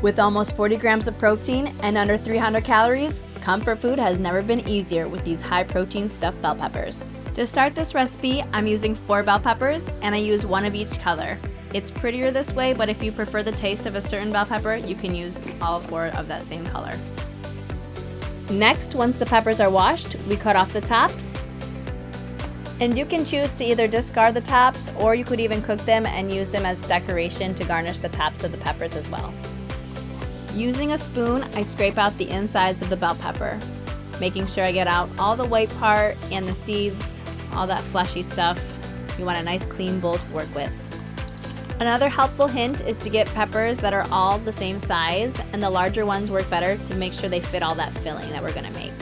With almost 40 grams of protein and under 300 calories, comfort food has never been easier with these high-protein stuffed bell peppers. To start this recipe, I'm using 4 bell peppers and I use 1 of each color. It's prettier this way, but if you prefer the taste of a certain bell pepper, you can use all 4 of that same color. Next, once the peppers are washed, we cut off the tops. And you can choose to either discard the tops or you could even cook them and use them as decoration to garnish the tops of the peppers as well. Using a spoon, I scrape out the insides of the bell pepper, making sure I get out all the white part and the seeds, all that fleshy stuff. You want a nice clean bowl to work with. Another helpful hint is to get peppers that are all the same size, and the larger ones work better to make sure they fit all that filling that we're gonna make.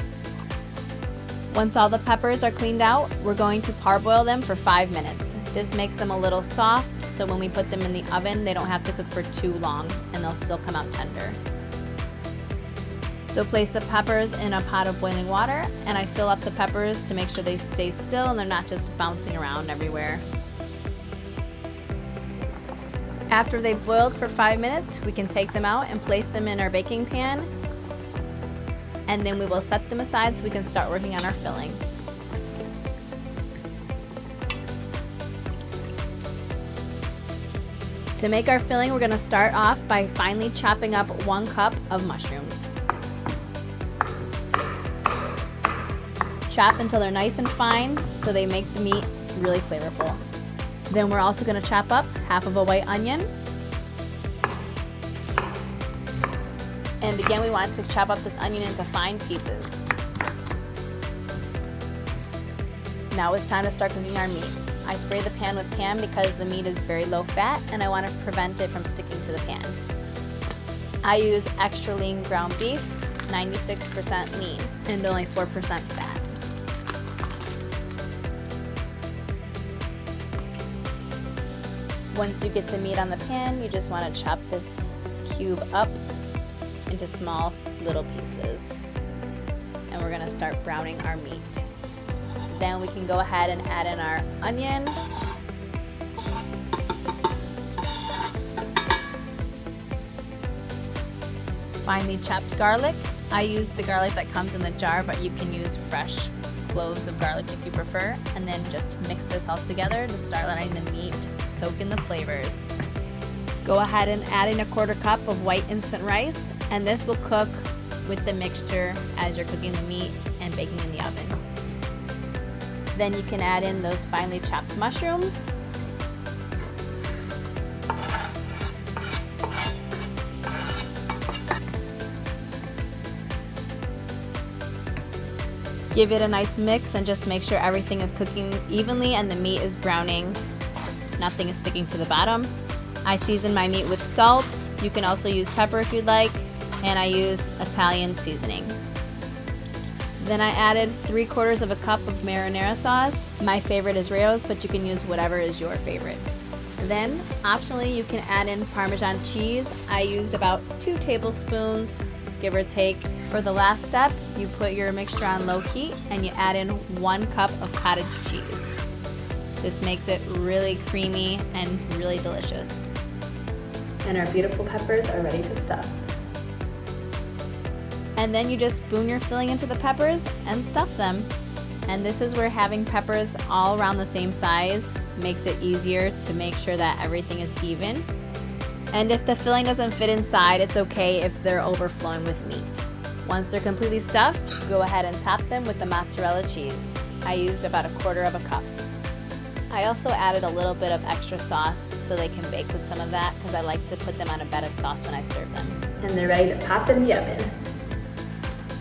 Once all the peppers are cleaned out, we're going to parboil them for 5 minutes. This makes them a little soft, so when we put them in the oven, they don't have to cook for too long and they'll still come out tender. So place the peppers in a pot of boiling water and I fill up the peppers to make sure they stay still and they're not just bouncing around everywhere. After they've boiled for 5 minutes, we can take them out and place them in our baking pan. And then we will set them aside so we can start working on our filling. To make our filling, we're going to start off by finely chopping up 1 cup of mushrooms. Chop until they're nice and fine so they make the meat really flavorful. Then we're also going to chop up half of a white onion. And again, we want to chop up this onion into fine pieces. Now it's time to start cooking our meat. I spray the pan with Pam because the meat is very low fat and I want to prevent it from sticking to the pan. I use extra lean ground beef, 96% lean, and only 4% fat. Once you get the meat on the pan, you just want to chop this cube up into small little pieces. And we're going to start browning our meat. Then we can go ahead and add in our onion. Finely chopped garlic. I use the garlic that comes in the jar, but you can use fresh cloves of garlic if you prefer. And then just mix this all together to start letting the meat soak in the flavors. Go ahead and add in a 1/4 cup of white instant rice, and this will cook with the mixture as you're cooking the meat and baking in the oven. Then you can add in those finely chopped mushrooms. Give it a nice mix and just make sure everything is cooking evenly and the meat is browning. Nothing is sticking to the bottom. I season my meat with salt. You can also use pepper if you'd like, and I used Italian seasoning. Then I added 3/4 of a cup of marinara sauce. My favorite is Rao's, but you can use whatever is your favorite. Then, optionally, you can add in Parmesan cheese. I used about 2 tablespoons, give or take. For the last step, you put your mixture on low heat and you add in 1 cup of cottage cheese. This makes it really creamy and really delicious. And our beautiful peppers are ready to stuff. And then you just spoon your filling into the peppers and stuff them. And this is where having peppers all around the same size makes it easier to make sure that everything is even. And if the filling doesn't fit inside, it's okay if they're overflowing with meat. Once they're completely stuffed, go ahead and top them with the mozzarella cheese. I used about 1/4 of a cup. I also added a little bit of extra sauce so they can bake with some of that because I like to put them on a bed of sauce when I serve them. And they're ready to pop in the oven.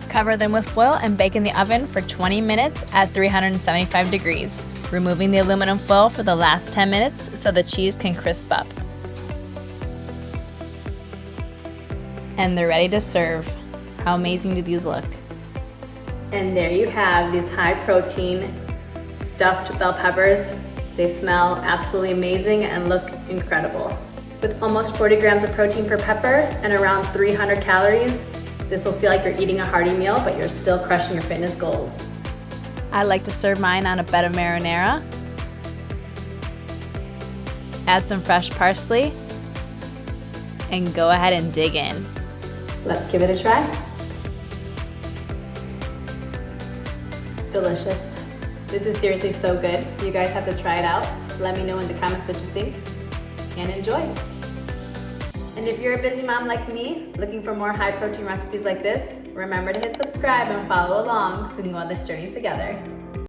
Cover them with foil and bake in the oven for 20 minutes at 375 degrees, removing the aluminum foil for the last 10 minutes so the cheese can crisp up. And they're ready to serve. How amazing do these look? And there you have these high protein stuffed bell peppers. They smell absolutely amazing and look incredible. With almost 40 grams of protein per pepper and around 300 calories, this will feel like you're eating a hearty meal, but you're still crushing your fitness goals. I like to serve mine on a bed of marinara. Add some fresh parsley. and go ahead and dig in. Let's give it a try. Delicious. This is seriously so good. You guys have to try it out. Let me know in the comments what you think, and enjoy. And if you're a busy mom like me, looking for more high protein recipes like this, remember to hit subscribe and follow along so we can go on this journey together.